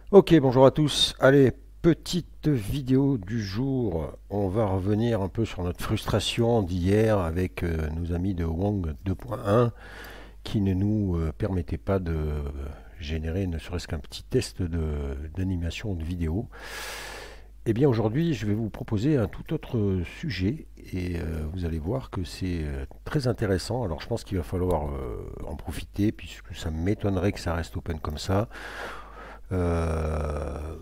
Ok, bonjour à tous. Allez, petite vidéo du jour. On va revenir un peu sur notre frustration d'hier avec nos amis de Wong 2.1 qui ne nous permettaient pas de générer ne serait-ce qu'un petit test d'animation de vidéo. Eh bien aujourd'hui, je vais vous proposer un tout autre sujet et vous allez voir que c'est très intéressant. Alors je pense qu'il va falloir en profiter puisque ça m'étonnerait que ça reste open comme ça. Euh,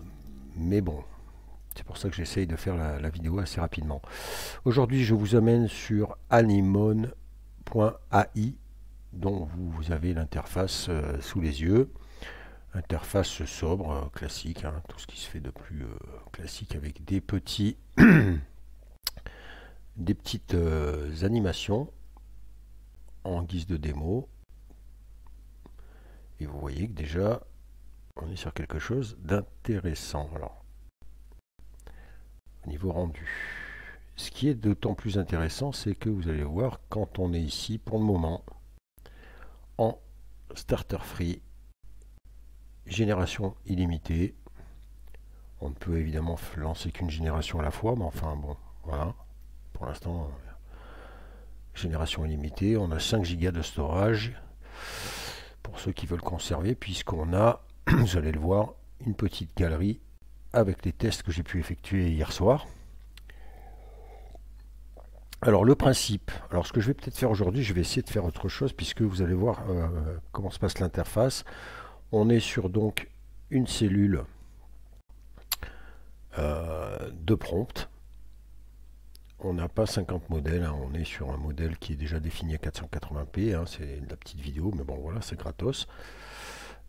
mais bon, c'est pour ça que j'essaye de faire la vidéo assez rapidement. Aujourd'hui, je vous amène sur anemone.ai, dont vous avez l'interface sous les yeux. Interface sobre, classique, hein, tout ce qui se fait de plus classique avec des petites animations en guise de démo. Et vous voyez que déjà, on est sur quelque chose d'intéressant. Alors, au niveau rendu. Ce qui est d'autant plus intéressant, c'est que vous allez voir, quand on est ici, pour le moment, en starter free, génération illimitée. On ne peut évidemment lancer qu'une génération à la fois, mais enfin bon, voilà. Pour l'instant, génération illimitée. On a 5 Go de storage pour ceux qui veulent conserver, puisqu'on a, vous allez le voir, une petite galerie avec les tests que j'ai pu effectuer hier soir. Alors le principe, alors ce que je vais peut-être faire aujourd'hui, je vais essayer de faire autre chose puisque vous allez voir comment se passe l'interface. On est sur donc une cellule de prompt. On n'a pas 50 modèles, hein, on est sur un modèle qui est déjà défini à 480p, hein, c'est de la petite vidéo, mais bon voilà, c'est gratos.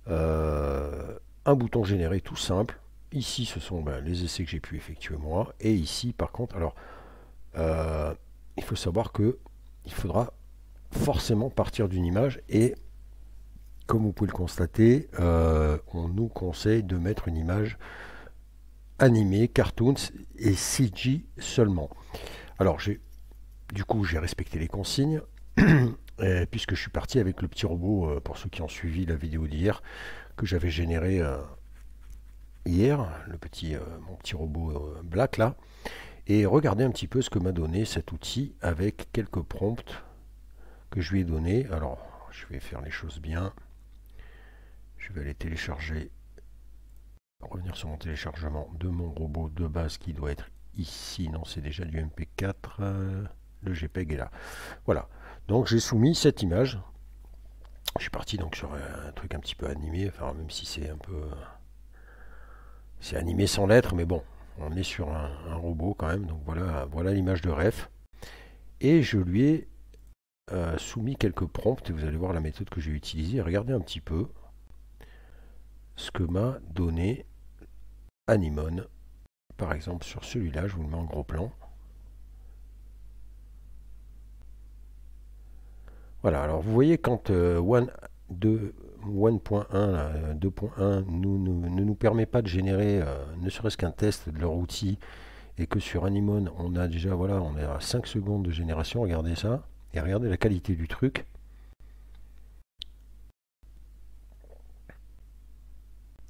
Un bouton généré tout simple. Ici, ce sont les essais que j'ai pu effectuer moi. Et ici, par contre, alors, il faut savoir que il faudra forcément partir d'une image et comme vous pouvez le constater, on nous conseille de mettre une image animée, cartoons et CG seulement. Alors du coup j'ai respecté les consignes puisque je suis parti avec le petit robot, pour ceux qui ont suivi la vidéo d'hier, que j'avais généré hier, mon petit robot black là, et regardez un petit peu ce que m'a donné cet outil avec quelques prompts que je lui ai donné. Alors je vais faire les choses bien. Je vais aller télécharger, revenir sur mon téléchargement de mon robot de base qui doit être ici. Non, c'est déjà du MP4. Le JPEG est là. Voilà. Donc j'ai soumis cette image. Je suis parti donc sur un truc un petit peu animé, enfin même si c'est un peu, c'est animé sans lettres, mais bon, on est sur un robot quand même. Donc voilà l'image de ref. Et je lui ai soumis quelques prompts. Et vous allez voir la méthode que j'ai utilisée. Regardez un petit peu ce que m'a donné Anemone. Par exemple, sur celui-là, je vous le mets en gros plan. Voilà, alors vous voyez quand One 1.1 ne nous permet pas de générer ne serait-ce qu'un test de leur outil et que sur Anemone on a déjà, voilà, on est à 5 secondes de génération, regardez ça, et regardez la qualité du truc.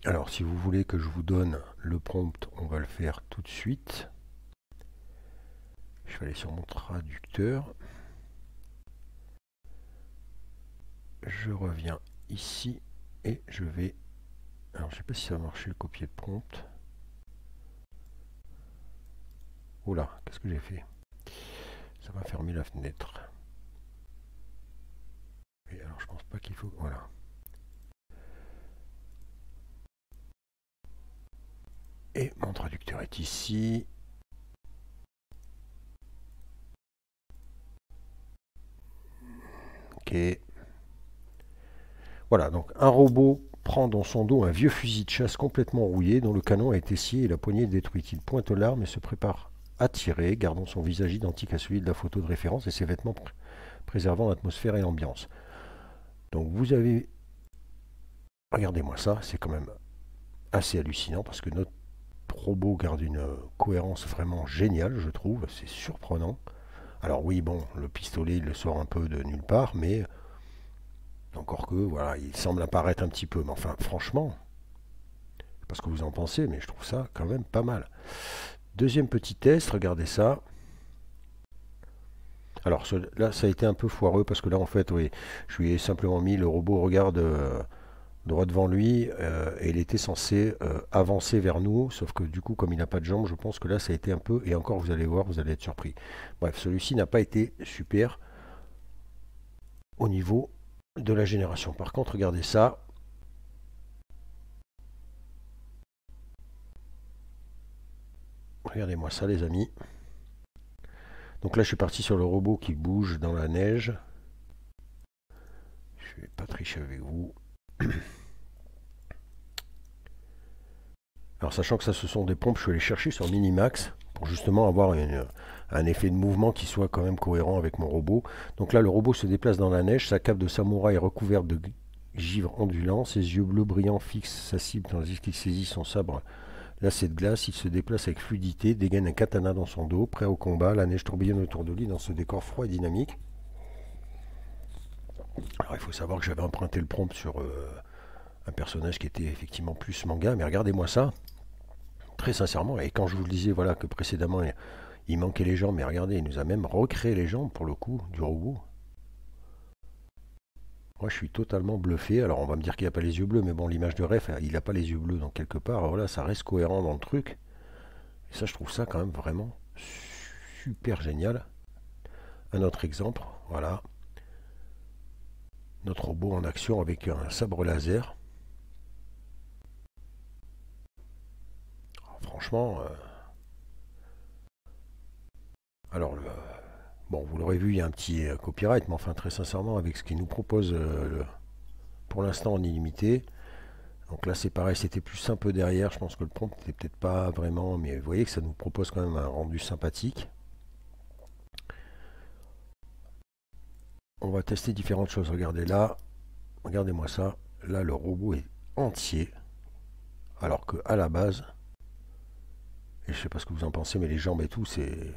Alors si vous voulez que je vous donne le prompt, on va le faire tout de suite. Je vais aller sur mon traducteur. Je reviens ici et je vais... Alors je ne sais pas si ça va marcher le copier de prompt. Oula, qu'est-ce que j'ai fait? Ça va fermer la fenêtre. Et alors je pense pas qu'il faut... Voilà. Et mon traducteur est ici. Ok. Voilà, donc un robot prend dans son dos un vieux fusil de chasse complètement rouillé dont le canon a été scié et la poignée est détruite. Il pointe l'arme et se prépare à tirer, gardant son visage identique à celui de la photo de référence et ses vêtements préservant l'atmosphère et l'ambiance. Donc vous avez... Regardez-moi ça, c'est quand même assez hallucinant parce que notre robot garde une cohérence vraiment géniale, je trouve. C'est surprenant. Alors oui, bon, le pistolet, il le sort un peu de nulle part, mais encore que, voilà, il semble apparaître un petit peu. Mais enfin, franchement, pas ce que vous en pensez, mais je trouve ça quand même pas mal. Deuxième petit test, regardez ça. Alors là, ça a été un peu foireux parce que là, en fait, oui, je lui ai simplement mis le robot regarde droit devant lui et il était censé avancer vers nous, sauf que du coup, comme il n'a pas de jambes, je pense que là, ça a été un peu, et encore, vous allez voir, vous allez être surpris. Bref, celui-ci n'a pas été super au niveau de la génération. Par contre, regardez ça. Regardez-moi ça, les amis. Donc là, je suis parti sur le robot qui bouge dans la neige. Je vais pas tricher avec vous. Alors, sachant que ça, ce sont des pompes, je suis allé chercher sur Minimax pour justement avoir un effet de mouvement qui soit quand même cohérent avec mon robot. Donc là, le robot se déplace dans la neige. Sa cape de samouraï est recouverte de givre ondulant. Ses yeux bleus brillants fixent sa cible tandis qu'il saisit son sabre lacet de glace. Il se déplace avec fluidité, dégaine un katana dans son dos, prêt au combat. La neige tourbillonne autour de lui dans ce décor froid et dynamique. Alors il faut savoir que j'avais emprunté le prompt sur un personnage qui était effectivement plus manga, mais regardez-moi ça, très sincèrement, et quand je vous le disais voilà, que précédemment il manquait les jambes, mais regardez, il nous a même recréé les jambes pour le coup du robot. Moi je suis totalement bluffé, alors on va me dire qu'il n'a pas les yeux bleus, mais bon l'image de ref, il n'a pas les yeux bleus, donc quelque part, voilà, ça reste cohérent dans le truc, et ça je trouve ça quand même vraiment super génial. Un autre exemple, voilà, notre robot en action avec un sabre laser. Alors, franchement, alors bon, vous l'aurez vu, il y a un petit copyright, mais enfin très sincèrement, avec ce qu'il nous propose pour l'instant en illimité. Donc là c'est pareil, c'était plus un peu derrière, je pense que le prompt n'était peut-être pas vraiment, mais vous voyez que ça nous propose quand même un rendu sympathique. On va tester différentes choses, regardez là, regardez-moi ça, là le robot est entier, alors que à la base, et je sais pas ce que vous en pensez, mais les jambes et tout, c'est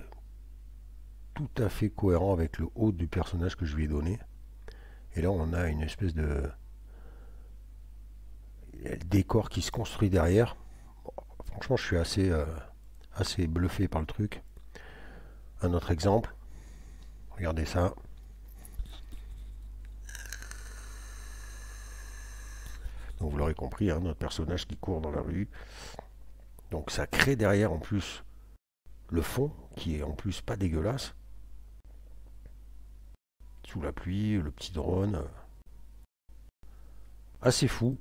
tout à fait cohérent avec le haut du personnage que je lui ai donné. Et là on a une espèce de le décor qui se construit derrière. Bon, franchement je suis assez bluffé par le truc. Un autre exemple, regardez ça. Donc vous l'aurez compris, hein, notre personnage qui court dans la rue. Donc ça crée derrière en plus le fond qui est en plus pas dégueulasse. Sous la pluie, le petit drone. Assez fou.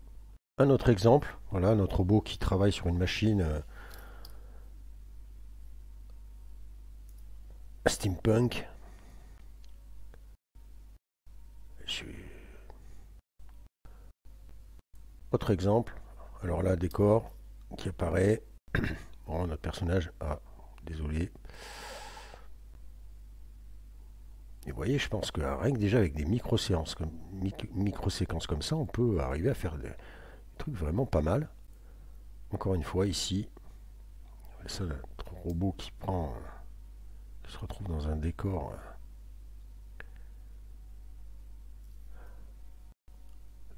Un autre exemple, voilà notre robot qui travaille sur une machine steampunk. Autre exemple, alors là décor qui apparaît. Bon, notre personnage, ah, désolé. Et vous voyez, je pense que rien que déjà avec des micro-séquences comme ça, on peut arriver à faire des trucs vraiment pas mal. Encore une fois, ici, ça, le robot qui qui se retrouve dans un décor.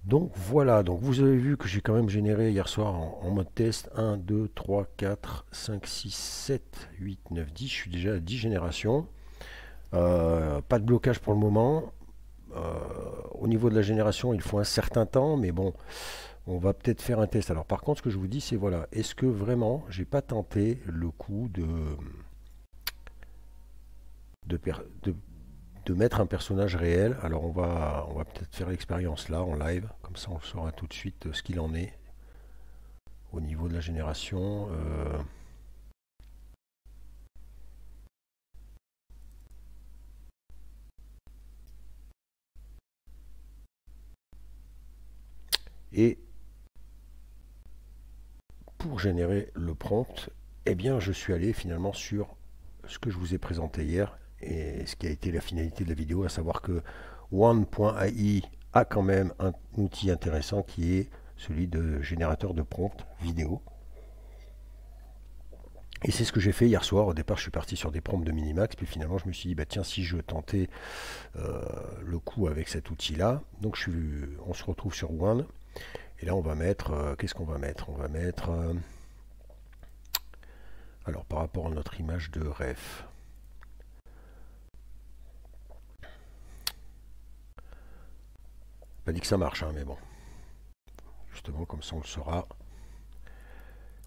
Donc voilà, donc vous avez vu que j'ai quand même généré hier soir en mode test 1, 2, 3, 4, 5, 6, 7, 8, 9, 10. Je suis déjà à 10 générations. Pas de blocage pour le moment. Au niveau de la génération, il faut un certain temps, mais bon, on va peut-être faire un test. Alors par contre, ce que je vous dis, c'est voilà, est-ce que vraiment, j'ai pas tenté le coup de, de mettre un personnage réel. Alors on va peut-être faire l'expérience là en live, comme ça on saura tout de suite ce qu'il en est au niveau de la génération. Et pour générer le prompt, eh bien je suis allé finalement sur ce que je vous ai présenté hier et ce qui a été la finalité de la vidéo, à savoir que One.ai a quand même un outil intéressant qui est celui de générateur de prompt vidéo. Et c'est ce que j'ai fait hier soir. Au départ, je suis parti sur des prompts de Minimax, puis finalement, je me suis dit, bah tiens, si je tentais le coup avec cet outil-là. Donc, on se retrouve sur One. Et là, on va mettre, qu'est-ce qu'on va mettre? On va mettre, alors par rapport à notre image de ref, pas dit que ça marche, hein, mais bon, justement, comme ça on le saura.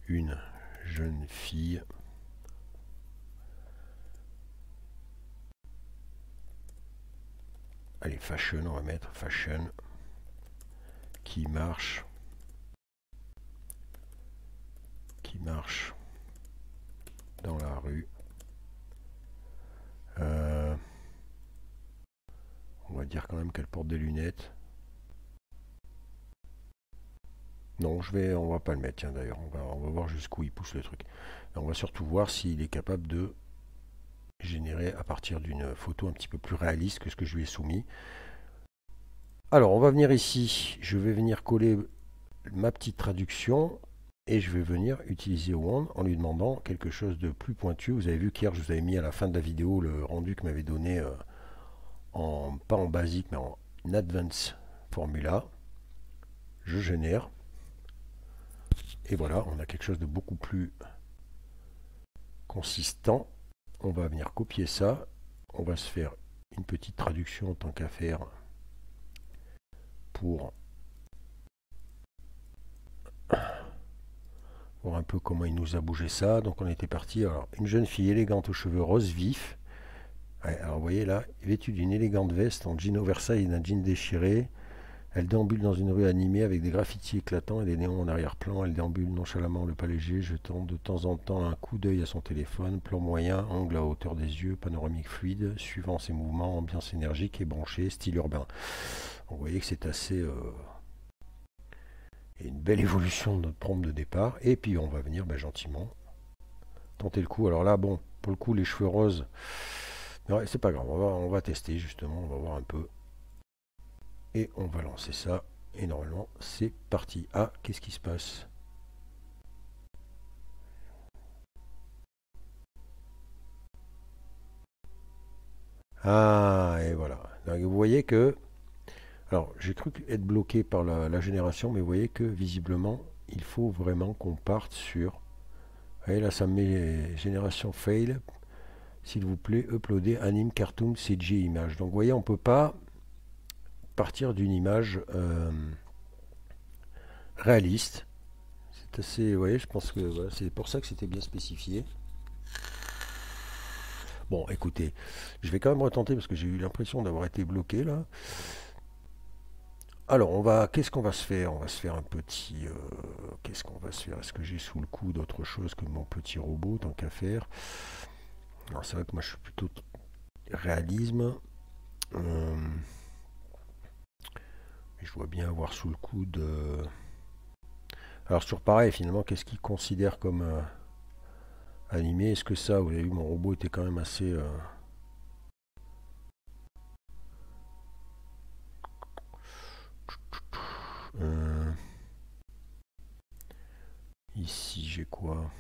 Une jeune fille allez, fashion, on va mettre fashion qui marche dans la rue. On va dire quand même qu'elle porte des lunettes. Non, on va pas le mettre, tiens d'ailleurs, on va voir jusqu'où il pousse le truc. Et on va surtout voir s'il est capable de générer à partir d'une photo un petit peu plus réaliste que ce que je lui ai soumis. Alors, on va venir ici, je vais venir coller ma petite traduction et je vais venir utiliser Wand en lui demandant quelque chose de plus pointu. Vous avez vu qu'hier, je vous avais mis à la fin de la vidéo le rendu que m'avait donné pas en basique, mais en advanced formula. Je génère. Et voilà, on a quelque chose de beaucoup plus consistant. On va venir copier ça. On va se faire une petite traduction en tant qu'à faire pour voir un peu comment il nous a bougé ça. Donc on était parti. Alors, une jeune fille élégante aux cheveux roses vifs. Ouais, alors vous voyez là, vêtue d'une élégante veste en jean oversize et d'un jean déchiré. Elle déambule dans une rue animée avec des graffitis éclatants et des néons en arrière-plan. Elle déambule nonchalamment le pas léger, jetant de temps en temps un coup d'œil à son téléphone. Plan moyen, angle à hauteur des yeux, panoramique fluide, suivant ses mouvements, ambiance énergique et branchée, style urbain. Vous voyez que c'est assez... une belle évolution de notre prompt de départ. Et puis on va venir gentiment tenter le coup. Alors là, bon, pour le coup, les cheveux roses, ouais, c'est pas grave, on va tester justement, on va voir un peu. Et on va lancer ça. Et normalement, c'est parti. Ah, qu'est-ce qui se passe? Ah, et voilà. Donc, vous voyez que... Alors, j'ai cru être bloqué par la génération, mais vous voyez que visiblement, il faut vraiment qu'on parte sur... Vous voyez, là, ça me met génération fail. S'il vous plaît, uploader anime cartoon CG image. Donc, vous voyez, on ne peut pas partir d'une image réaliste. C'est assez... Vous voyez, je pense que voilà, c'est pour ça que c'était bien spécifié. Bon, écoutez, je vais quand même retenter parce que j'ai eu l'impression d'avoir été bloqué là. Alors, qu'est-ce qu'on va se faire? On va se faire un petit, qu'est-ce qu'on va se faire? Est-ce que j'ai sous le coude autre chose que mon petit robot, tant qu'à faire? Alors, c'est vrai que moi, je suis plutôt réalisme. Mais je dois bien avoir sous le coude. Alors, sur pareil, finalement, qu'est-ce qu'il considère comme animé? Est-ce que ça, vous avez vu, mon robot était quand même assez... Ici, j'ai quoi?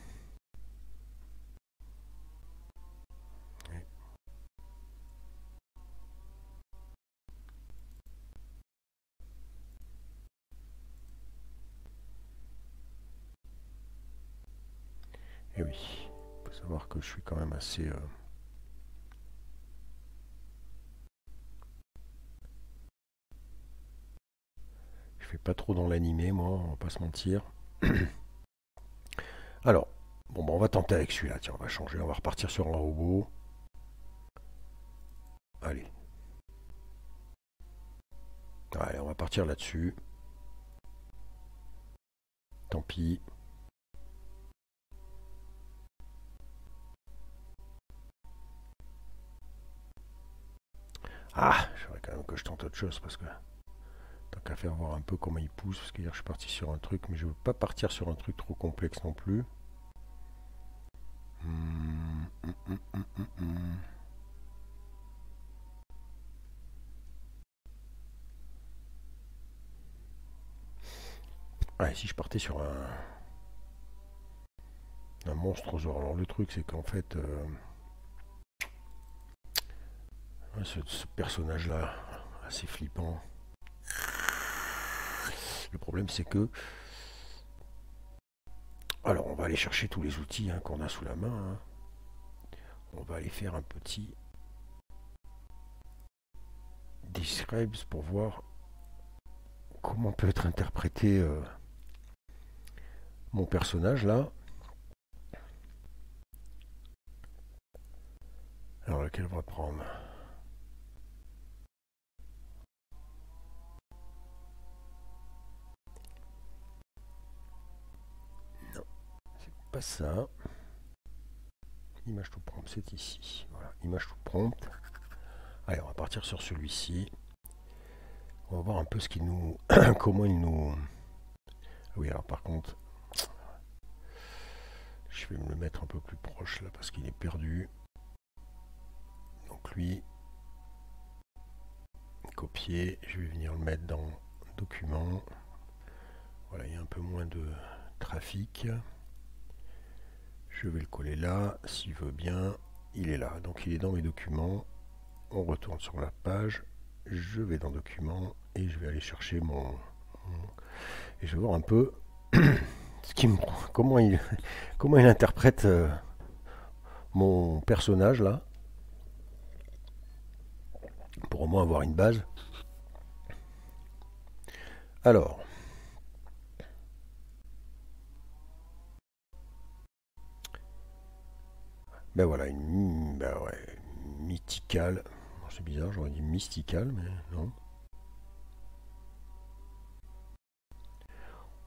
Eh oui, il faut savoir que je suis quand même assez... Je fais pas trop dans l'animé, moi, on va pas se mentir. Alors, bon, on va tenter avec celui-là. Tiens, on va changer, on va repartir sur un robot. Allez. Allez, on va partir là-dessus. Tant pis. Ah, je voudrais quand même que je tente autre chose parce que tant qu'à faire voir un peu comment il pousse, parce que hier je suis parti sur un truc, mais je veux pas partir sur un truc trop complexe non plus. Ouais, si je partais sur un monstre aux alors le truc c'est qu'en fait ce personnage là assez flippant, Le problème c'est que... Alors on va aller chercher tous les outils qu'on a sous la main. On va aller faire un petit describes pour voir comment peut être interprété mon personnage là. Alors laquelle on va prendre? Non, c'est pas ça. Image to prompt, c'est ici. Voilà, image to prompt. Allez, on va partir sur celui-ci. On va voir un peu ce qu'il nous... comment il nous... Oui, alors par contre... Je vais me le mettre un peu plus proche là parce qu'il est perdu. Donc lui... Copier. Je vais venir le mettre dans Documents. Voilà, il y a un peu moins de trafic. Je vais le coller là. S'il veut bien, il est là. Donc il est dans mes documents. On retourne sur la page. Je vais dans Documents et je vais aller chercher et je vais voir un peu comment il interprète mon personnage là, pour au moins avoir une base. Alors, ben voilà, ben ouais, mythical. C'est bizarre, j'aurais dit mystical, mais non.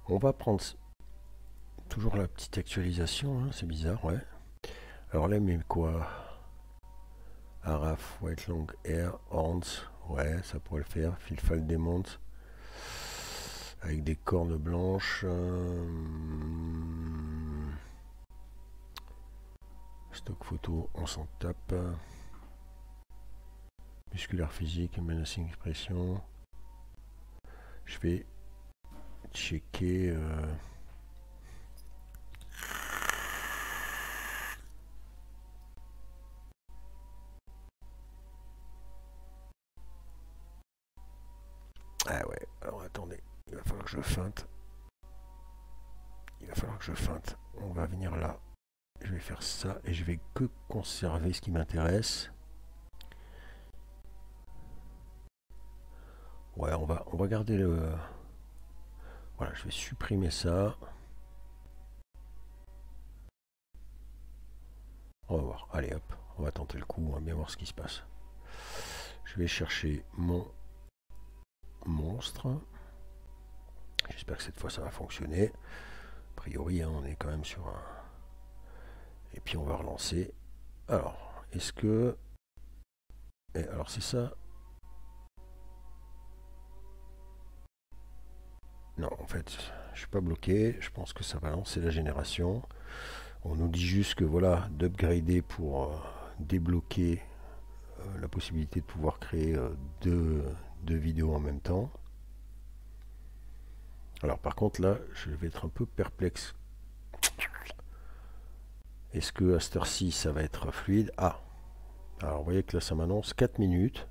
On va prendre toujours la petite actualisation, c'est bizarre, ouais. Alors là, mais quoi? Araf, White Long Hair, Horns, ouais, ça pourrait le faire. Filfal Demont, avec des cornes blanches. Stock photo, on s'en tape. Musculaire physique, menacing expression. Je vais checker. Ah ouais, alors attendez, il va falloir que je feinte. On va venir là. Je vais faire ça et je vais que conserver ce qui m'intéresse. Ouais, on va garder le... Voilà, je vais supprimer ça. On va voir. Allez hop, on va tenter le coup, on va bien voir ce qui se passe. Je vais chercher mon monstre. J'espère que cette fois ça va fonctionner. A priori, on est quand même sur un... Et puis on va relancer. Alors, est-ce que... Et alors c'est ça. Non, en fait, je suis pas bloqué. Je pense que ça va lancer la génération. On nous dit juste que voilà, d'upgrader pour débloquer la possibilité de pouvoir créer deux vidéos en même temps. Alors par contre là, je vais être un peu perplexe. Est-ce que à cette heure-ci, ça va être fluide? Ah, alors vous voyez que là, ça m'annonce 4 minutes.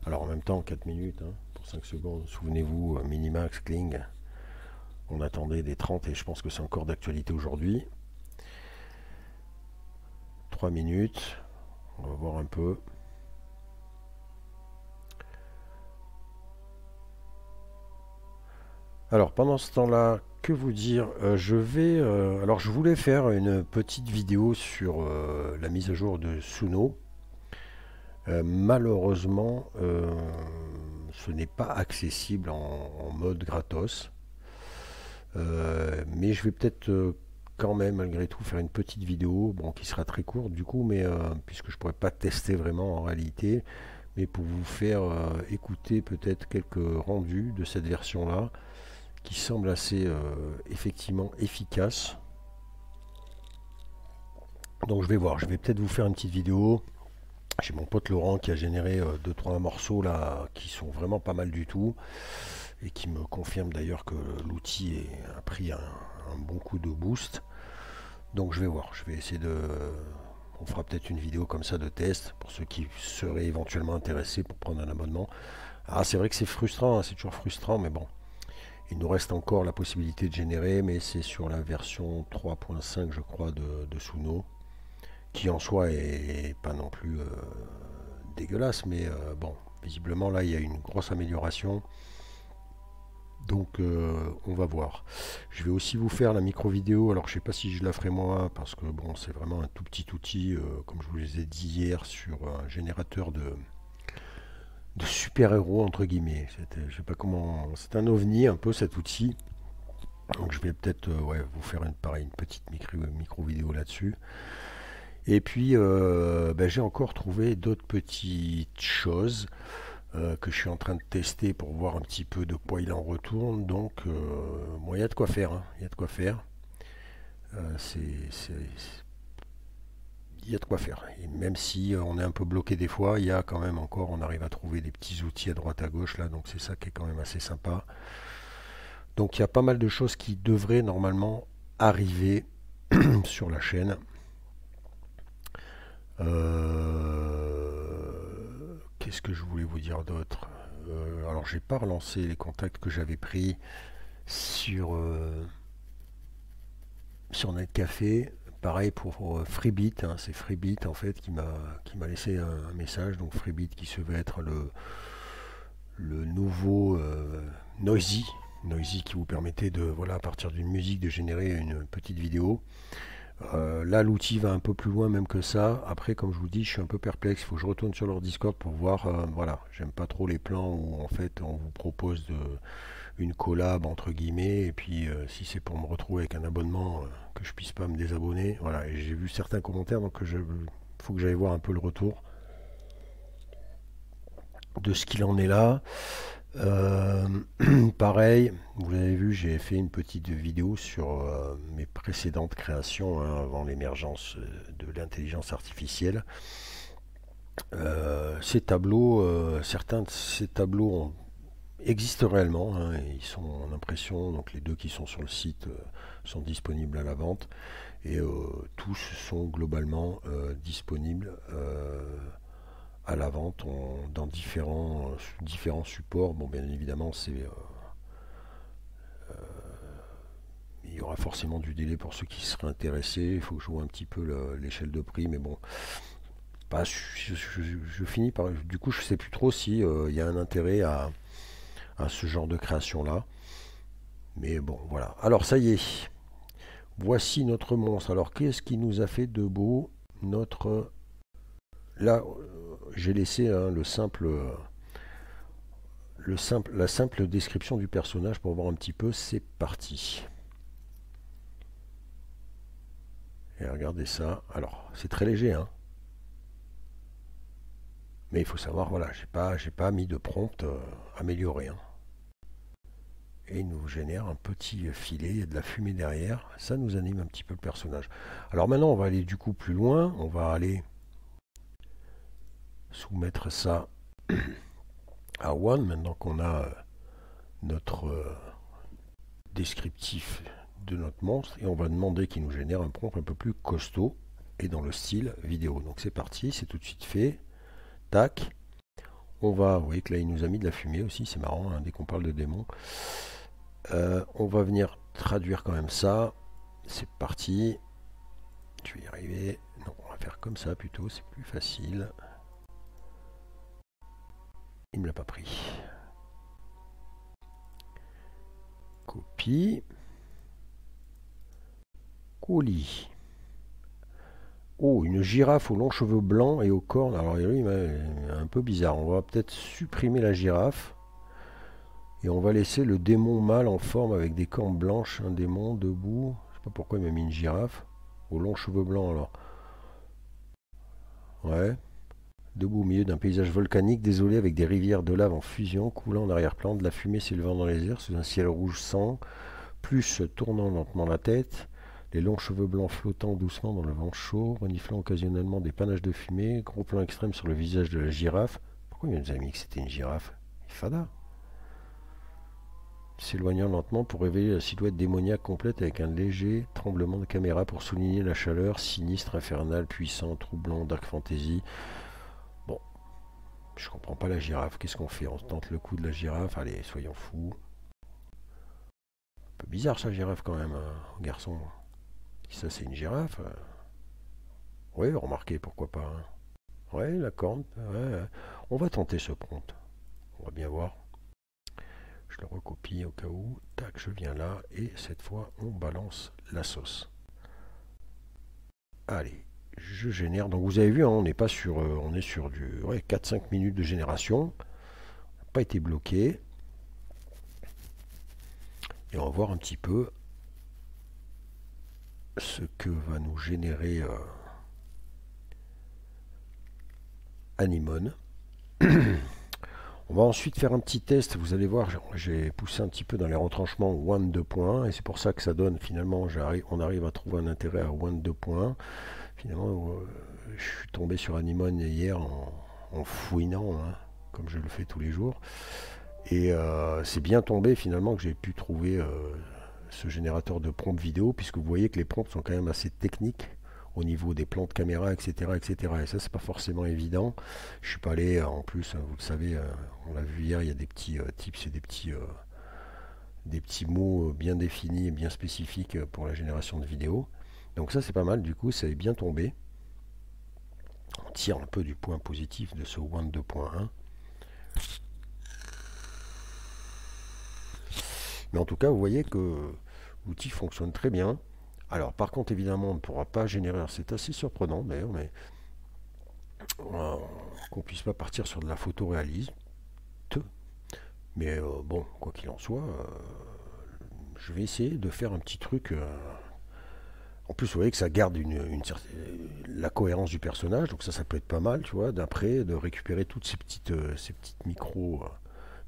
Alors en même temps, 4 minutes, pour 5 secondes. Souvenez-vous, Minimax, Kling. On attendait des 30 et je pense que c'est encore d'actualité aujourd'hui. 3 minutes. On va voir un peu. Alors pendant ce temps-là, que vous dire, alors je voulais faire une petite vidéo sur la mise à jour de Suno. Malheureusement, ce n'est pas accessible en mode gratos. Mais je vais peut-être quand même malgré tout faire une petite vidéo, bon, qui sera très courte du coup, mais puisque je pourrais pas tester vraiment en réalité, mais pour vous faire écouter peut-être quelques rendus de cette version là qui semble assez effectivement efficace. Donc je vais voir, je vais peut-être vous faire une petite vidéo. J'ai mon pote Laurent qui a généré 2-3 morceaux là qui sont vraiment pas mal du tout et qui me confirme d'ailleurs que l'outil a pris un bon coup de boost. Donc je vais voir, je vais essayer de... On fera peut-être une vidéo comme ça de test pour ceux qui seraient éventuellement intéressés pour prendre un abonnement. Ah, c'est vrai que c'est frustrant, c'est toujours frustrant, mais bon. Il nous reste encore la possibilité de générer, mais c'est sur la version 3.5 je crois de Suno, qui en soi est pas non plus dégueulasse, mais bon, visiblement là il y a une grosse amélioration. Donc on va voir. Je vais aussi vous faire la micro vidéo. Alors je sais pas si je la ferai moi parce que bon c'est vraiment un tout petit outil comme je vous les ai dit hier sur un générateur de super-héros entre guillemets. Je sais pas comment. C'est un ovni un peu cet outil. Donc je vais peut-être ouais, vous faire une petite micro vidéo là-dessus. Et puis ben, j'ai encore trouvé d'autres petites choses que je suis en train de tester pour voir un petit peu de quoi il en retourne. Donc, bon, il y a de quoi faire. Hein. Il y a de quoi faire. Il y a de quoi faire. Et même si on est un peu bloqué des fois, il y a quand même encore, on arrive à trouver des petits outils à droite à gauche là. Donc c'est ça qui est quand même assez sympa. Donc il y a pas mal de choses qui devraient normalement arriver sur la chaîne. Qu'est-ce que je voulais vous dire d'autre? Alors j'ai pas relancé les contacts que j'avais pris sur Netcafé. Pareil pour Freebit, hein, c'est Freebit en fait qui m'a laissé un message. Donc Freebit qui se veut être le nouveau Noisy. Noisy qui vous permettait de, voilà, à partir d'une musique, de générer une petite vidéo. Là, l'outil va un peu plus loin même que ça. Après, comme je vous dis, je suis un peu perplexe. Il faut que je retourne sur leur Discord pour voir. Voilà, j'aime pas trop les plans où en fait on vous propose une collab entre guillemets. Et puis, si c'est pour me retrouver avec un abonnement, que je puisse pas me désabonner. Voilà, et j'ai vu certains commentaires, donc faut que j'aille voir un peu le retour de ce qu'il en est là. Euh, Pareil, vous avez vu, j'ai fait une petite vidéo sur mes précédentes créations hein, avant l'émergence de l'intelligence artificielle. Certains de ces tableaux existent réellement, hein, et ils sont en impression, donc les deux qui sont sur le site sont disponibles à la vente, et tous sont globalement disponibles à la vente dans différents supports. Bon, bien évidemment, il y aura forcément du délai pour ceux qui seraient intéressés. Il faut que je vois un petit peu l'échelle de prix, mais bon, bah, je finis par. Du coup, je sais plus trop si il y a un intérêt à ce genre de création-là. Mais bon, voilà. Alors, ça y est. Voici notre monstre. Alors, qu'est-ce qui nous a fait de beau notre. Là, j'ai laissé hein, la simple description du personnage pour voir un petit peu. C'est parti. Et regardez ça. Alors, c'est très léger, hein. Mais il faut savoir, voilà, j'ai pas mis de prompt amélioré. Hein. Et il nous génère un petit filet, il y a de la fumée derrière. Ça nous anime un petit peu le personnage. Alors maintenant, on va aller du coup plus loin. On va aller soumettre ça à One. Maintenant qu'on a notre descriptif de notre monstre. Et on va demander qu'il nous génère un prompt un peu plus costaud. Et dans le style vidéo. Donc c'est parti, c'est tout de suite fait. Tac. Vous voyez que là il nous a mis de la fumée aussi, c'est marrant, hein, dès qu'on parle de démons. On va venir traduire quand même ça. C'est parti. Je vais y arriver. Non, on va faire comme ça plutôt, c'est plus facile. Il me l'a pas pris. Copie. Colis. Oh, une girafe aux longs cheveux blancs et aux cornes. Alors lui, un peu bizarre. On va peut-être supprimer la girafe. Et on va laisser le démon mâle en forme avec des cornes blanches. Un démon debout. Je sais pas pourquoi il m'a mis une girafe. Aux longs cheveux blancs alors. Ouais. Debout au milieu d'un paysage volcanique désolé avec des rivières de lave en fusion coulant en arrière-plan, de la fumée s'élevant dans les airs sous un ciel rouge sang, plus tournant lentement la tête. Les longs cheveux blancs flottant doucement dans le vent chaud, reniflant occasionnellement des panaches de fumée, gros plan extrême sur le visage de la girafe. Pourquoi il nous a mis que c'était une girafe? Fada. S'éloignant lentement pour révéler la silhouette démoniaque complète avec un léger tremblement de caméra pour souligner la chaleur, sinistre, infernale, puissant, troublant, dark fantasy. Bon, je comprends pas la girafe. Qu'est-ce qu'on fait? On tente le coup de la girafe? Allez, soyons fous. peu bizarre sa girafe quand même, garçon. Ça c'est une girafe. Oui, remarquez, pourquoi pas. Hein. Ouais, la corne. Ouais. On va tenter ce prompt. On va bien voir. Je le recopie au cas où. Tac, je viens là. Et cette fois, on balance la sauce. Allez, je génère. Donc vous avez vu, hein, on n'est pas sur, on est sur du 4-5 minutes de génération. On n'a pas été bloqué. Et on va voir un petit peu ce que va nous générer Anemone. On va ensuite faire un petit test. Vous allez voir, j'ai poussé un petit peu dans les retranchements one 2.1 et c'est pour ça que ça donne finalement, on arrive à trouver un intérêt à one 2.1. Finalement, je suis tombé sur Anemone hier en fouinant, hein, comme je le fais tous les jours. Et c'est bien tombé finalement que j'ai pu trouver ce générateur de prompts vidéo, puisque vous voyez que les prompts sont quand même assez techniques au niveau des plans de caméra, etc. etc. Et ça, c'est pas forcément évident. Je suis pas allé, en plus, vous le savez, on l'a vu hier, il y a des petits tips et des petits mots bien définis et bien spécifiques pour la génération de vidéos. Donc ça, c'est pas mal, du coup, ça est bien tombé. On tire un peu du point positif de ce One 2.1. Mais en tout cas, vous voyez que l'outil fonctionne très bien. Alors, par contre, évidemment, on ne pourra pas générer. C'est assez surprenant d'ailleurs, mais qu'on puisse pas partir sur de la photoréalisme. Mais bon, quoi qu'il en soit, je vais essayer de faire un petit truc. En plus, vous voyez que ça garde la cohérence du personnage, donc ça peut être pas mal, tu vois, d'après, de récupérer toutes ces petites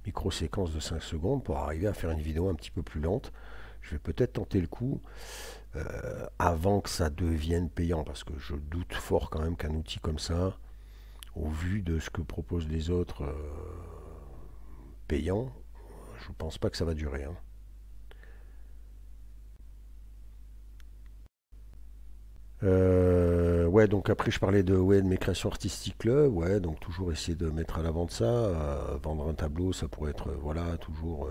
micro-séquences de 5 secondes pour arriver à faire une vidéo un petit peu plus lente. Je vais peut-être tenter le coup avant que ça devienne payant, parce que je doute fort quand même qu'un outil comme ça, au vu de ce que proposent les autres payants, je pense pas que ça va durer. Hein. Ouais, donc après je parlais de mes créations artistiques là, ouais, donc toujours essayer de mettre à l'avant de ça, vendre un tableau, ça pourrait être, voilà, toujours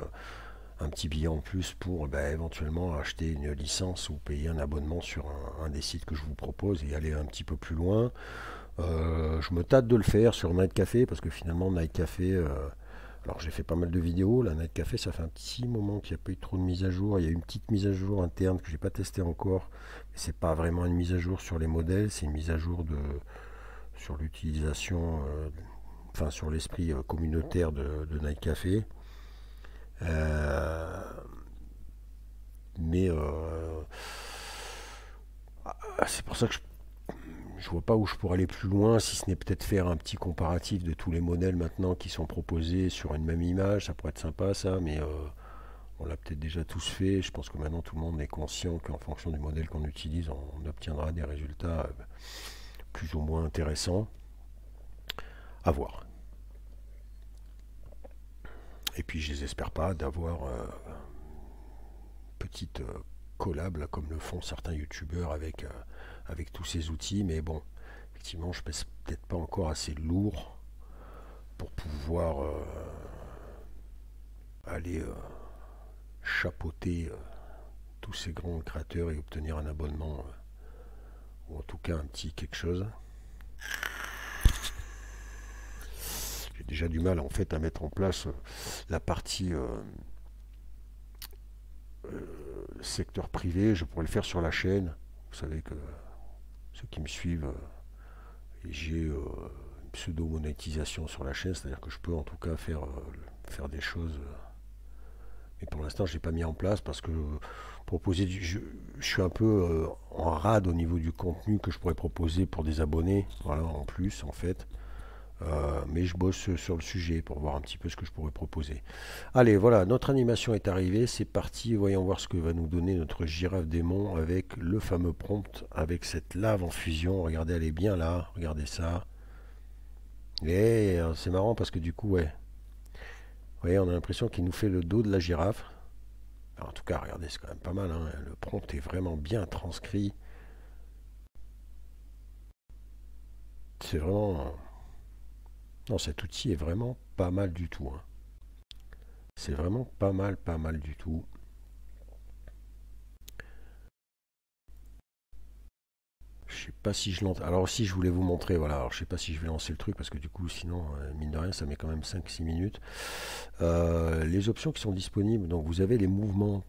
un petit billet en plus pour éventuellement acheter une licence ou payer un abonnement sur un des sites que je vous propose et aller un petit peu plus loin. Je me tâte de le faire sur Night Café parce que finalement Night Café, alors j'ai fait pas mal de vidéos. La Night Café, ça fait un petit moment qu'il n'y a pas eu trop de mise à jour. Il y a eu une petite mise à jour interne que j'ai pas testé encore. Mais c'est pas vraiment une mise à jour sur les modèles, c'est une mise à jour sur l'utilisation, enfin sur l'esprit communautaire de Night Café. Euh, mais c'est pour ça que je vois pas où je pourrais aller plus loin, si ce n'est peut-être faire un petit comparatif de tous les modèles maintenant qui sont proposés sur une même image. Ça pourrait être sympa ça, mais on l'a peut-être déjà tous fait. Je pense que maintenant tout le monde est conscient qu'en fonction du modèle qu'on utilise, on obtiendra des résultats plus ou moins intéressants. À voir. Et puis je n'espère pas d'avoir petite collab là, comme le font certains youtubeurs avec tous ces outils, mais bon, effectivement, je pèse peut-être pas encore assez lourd pour pouvoir aller chapeauter tous ces grands créateurs et obtenir un abonnement ou en tout cas un petit quelque chose. J'ai déjà du mal en fait à mettre en place la partie secteur privé. Je pourrais le faire sur la chaîne. Vous savez que ceux qui me suivent, j'ai une pseudo-monétisation sur la chaîne, c'est-à-dire que je peux en tout cas faire des choses. Mais pour l'instant, je n'ai pas mis en place parce que je suis un peu en rade au niveau du contenu que je pourrais proposer pour des abonnés, voilà, en plus en fait. Mais je bosse sur le sujet pour voir un petit peu ce que je pourrais proposer. Allez, voilà, notre animation est arrivée, c'est parti. Voyons voir ce que va nous donner notre girafe démon avec le fameux prompt, avec cette lave en fusion. Regardez, elle est bien là, regardez ça. Et c'est marrant parce que du coup, ouais, vous voyez, on a l'impression qu'il nous fait le dos de la girafe. Alors, en tout cas, regardez, c'est quand même pas mal. Hein. Le prompt est vraiment bien transcrit. C'est vraiment... Non, cet outil est vraiment pas mal du tout. Hein. C'est vraiment pas mal du tout. Je sais pas si je lance. Alors aussi, je voulais vous montrer, voilà, alors je sais pas si je vais lancer le truc parce que du coup, sinon, mine de rien, ça met quand même 5-6 minutes. Les options qui sont disponibles, donc vous avez les mouvements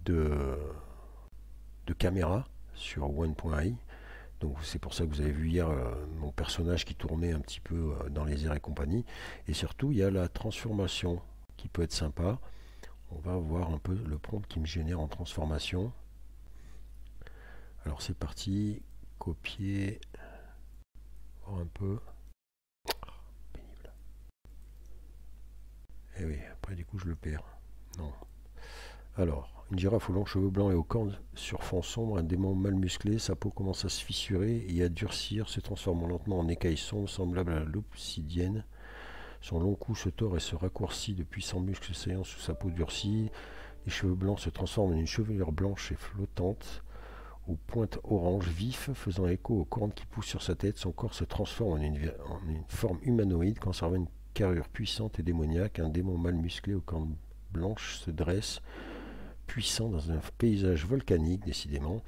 de, de caméra sur One.ai. Donc c'est pour ça que vous avez vu hier mon personnage qui tournait un petit peu dans les airs et compagnie. Et surtout, il y a la transformation qui peut être sympa. On va voir un peu le prompt qui me génère en transformation. Alors c'est parti, copier, voir un peu. Pénible. Et oui, après du coup je le perds. Non. Alors, une girafe aux longs cheveux blancs et aux cornes sur fond sombre, un démon mal musclé, sa peau commence à se fissurer et à durcir, se transformant lentement en écaille sombre, semblable à l'obsidienne. Son long cou se tord et se raccourcit de puissants muscles saillants sous sa peau durcie. Les cheveux blancs se transforment en une chevelure blanche et flottante, aux pointes orange vif, faisant écho aux cornes qui poussent sur sa tête. Son corps se transforme en une forme humanoïde, conservant une carrure puissante et démoniaque. Un démon mal musclé aux cornes blanches se dresse, puissant dans un paysage volcanique, décidément,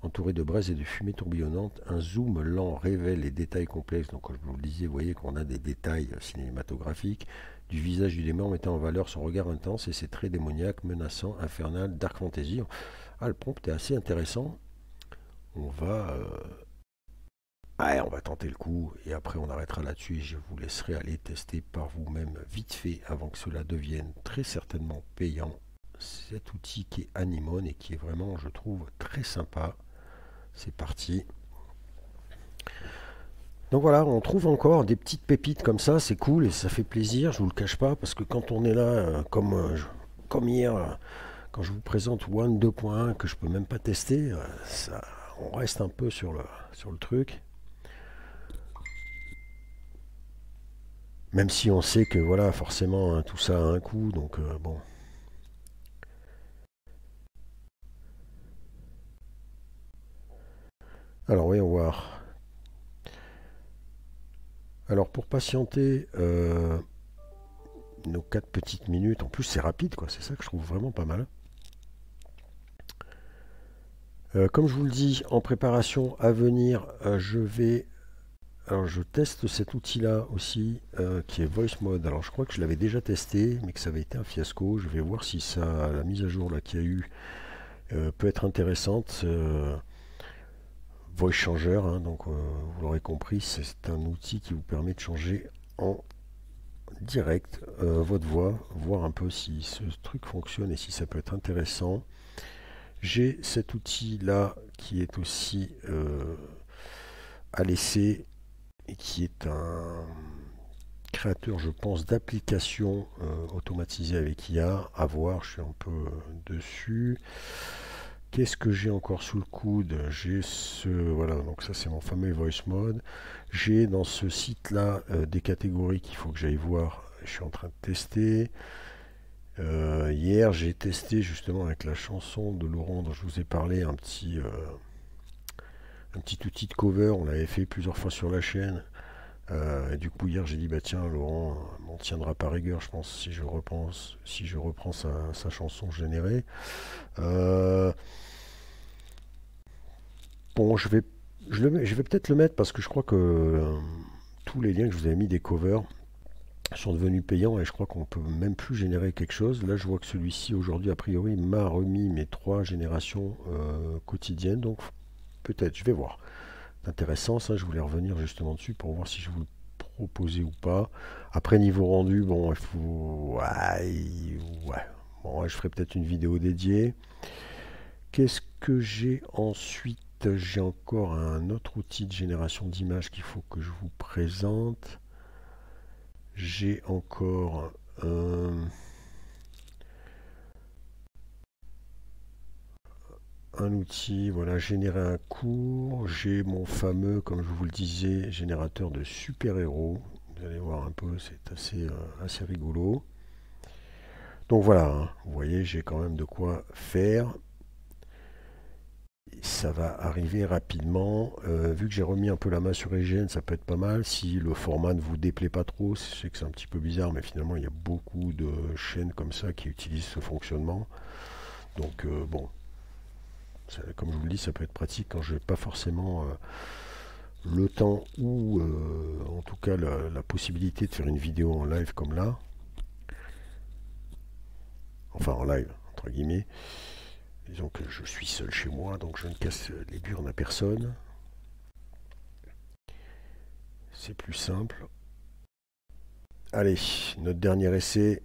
entouré de braises et de fumée tourbillonnante. Un zoom lent révèle les détails complexes. Donc, comme je vous le disais, vous voyez qu'on a des détails cinématographiques du visage du démon, mettant en valeur son regard intense et ses traits démoniaques, menaçants, infernal, dark fantasy. Ah, le prompt est assez intéressant. On va, on va tenter le coup et après on arrêtera là-dessus et je vous laisserai aller tester par vous-même vite fait avant que cela devienne très certainement payant. Cet outil qui est Anemone et qui est vraiment, je trouve, très sympa. C'est parti. Donc voilà, on trouve encore des petites pépites comme ça, c'est cool et ça fait plaisir, je vous le cache pas, parce que quand on est là, comme hier, quand je vous présente One 2.1 que je peux même pas tester, ça, on reste un peu sur le truc. Même si on sait que voilà, forcément, hein, tout ça a un coût, donc bon. Alors voyons voir. Alors pour patienter nos 4 petites minutes, en plus c'est rapide quoi, c'est ça que je trouve vraiment pas mal. Comme je vous le dis, en préparation à venir, alors je teste cet outil-là aussi, qui est Voice Mode. Alors je crois que je l'avais déjà testé, mais que ça avait été un fiasco. Je vais voir si ça, la mise à jour là qu'il y a eu peut être intéressante. Voice Changer, hein, donc vous l'aurez compris, c'est un outil qui vous permet de changer en direct votre voix, voir un peu si ce truc fonctionne et si ça peut être intéressant. J'ai cet outil là qui est aussi à laisser et qui est un créateur, je pense, d'applications automatisées avec IA. À voir, je suis un peu dessus. Qu'est-ce que j'ai encore sous le coude? J'ai ce... Voilà, donc ça c'est mon fameux Voice Mode. J'ai dans ce site-là des catégories qu'il faut que j'aille voir. Je suis en train de tester. Hier, j'ai testé justement avec la chanson de Laurent dont je vous ai parlé un petit outil de cover. On l'avait fait plusieurs fois sur la chaîne. Et du coup, hier, j'ai dit, bah tiens, Laurent m'en tiendra par rigueur, je pense, si je reprends sa chanson générée. Bon, je vais peut-être le mettre parce que je crois que tous les liens que je vous avais mis des covers sont devenus payants et je crois qu'on peut même plus générer quelque chose. Là, je vois que celui-ci, aujourd'hui, a priori, m'a remis mes 3 générations quotidiennes. Donc, peut-être, je vais voir. C'est intéressant, ça, je voulais revenir justement dessus pour voir si je vous le proposais ou pas. Après, niveau rendu, bon, il faut... Ouais. Bon, ouais, je ferai peut-être une vidéo dédiée. Qu'est-ce que j'ai ensuite? J'ai encore un autre outil de génération d'images qu'il faut que je vous présente. J'ai encore un outil, voilà, générer un cours. J'ai mon fameux, comme je vous le disais, générateur de super-héros. Vous allez voir un peu, c'est assez rigolo. Donc voilà, hein, vous voyez, j'ai quand même de quoi faire. Ça va arriver rapidement. Vu que j'ai remis un peu la main sur IGN, ça peut être pas mal. Si le format ne vous déplaît pas trop, je sais que c'est un petit peu bizarre, mais finalement il y a beaucoup de chaînes comme ça qui utilisent ce fonctionnement. Donc bon, Comme je vous le dis, ça peut être pratique quand je n'ai pas forcément le temps ou en tout cas la possibilité de faire une vidéo en live comme là. Enfin en live, entre guillemets. Disons que je suis seul chez moi, donc je ne casse les burnes à personne. C'est plus simple. Allez, notre dernier essai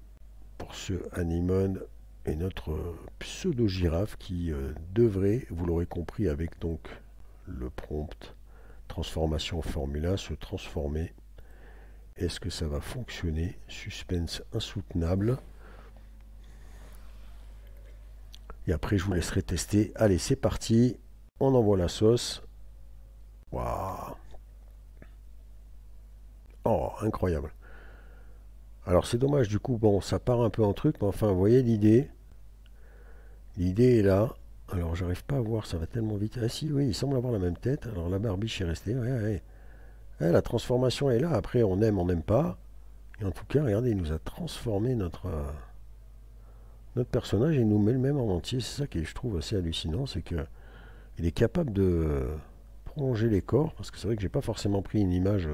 pour ce Anemone est notre pseudo-girafe qui devrait, vous l'aurez compris avec donc le prompt transformation formula, se transformer. Est-ce que ça va fonctionner? Suspense insoutenable. Et après, je vous laisserai tester. Allez, c'est parti. On envoie la sauce. Waouh! Oh, incroyable. Alors, c'est dommage, du coup, bon, ça part un peu en truc, mais enfin, vous voyez l'idée. L'idée est là. Alors, j'arrive pas à voir, ça va tellement vite. Ah si, oui, il semble avoir la même tête. Alors, la barbiche est restée. Ouais, ouais. Ouais, la transformation est là. Après, on n'aime pas. Et en tout cas, regardez, il nous a transformé notre personnage et il nous met le même en entier. C'est ça qui est, je trouve, assez hallucinant. C'est que il est capable de prolonger les corps. Parce que c'est vrai que j'ai pas forcément pris une image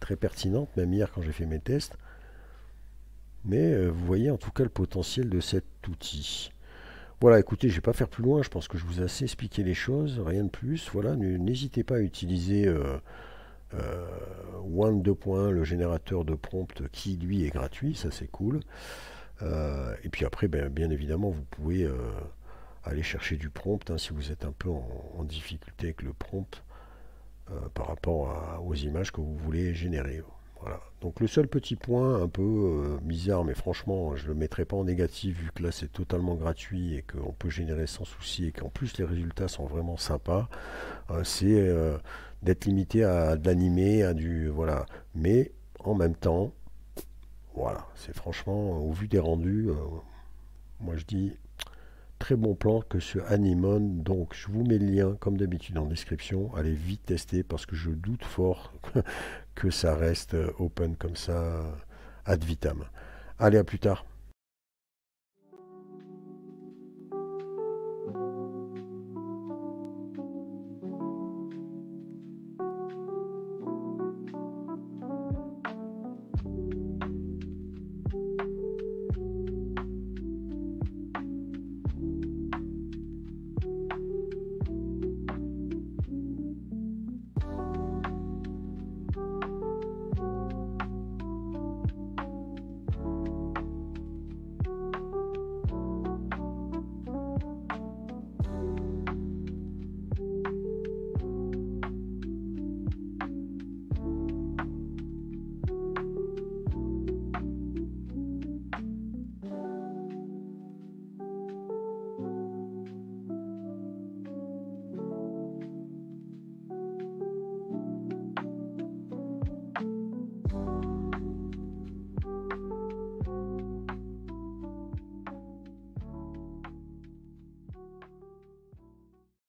très pertinente, même hier quand j'ai fait mes tests. Mais vous voyez en tout cas le potentiel de cet outil. Voilà, écoutez, je ne vais pas faire plus loin. Je pense que je vous ai assez expliqué les choses. Rien de plus. Voilà, n'hésitez pas à utiliser One 2.1, le générateur de prompt qui lui est gratuit. Ça, c'est cool. Et puis après, bien évidemment, vous pouvez aller chercher du prompt si vous êtes un peu en difficulté avec le prompt par rapport aux images que vous voulez générer. Voilà. Donc le seul petit point un peu bizarre, mais franchement, je ne le mettrai pas en négatif vu que là c'est totalement gratuit et qu'on peut générer sans souci et qu'en plus les résultats sont vraiment sympas, c'est d'être limité à de l'animé, à du... Voilà. Mais en même temps, voilà, c'est franchement, au vu des rendus, moi je dis très bon plan que ce Anemone. Donc je vous mets le lien comme d'habitude en description. Allez vite tester parce que je doute fort que ça reste open comme ça ad vitam. Allez, à plus tard.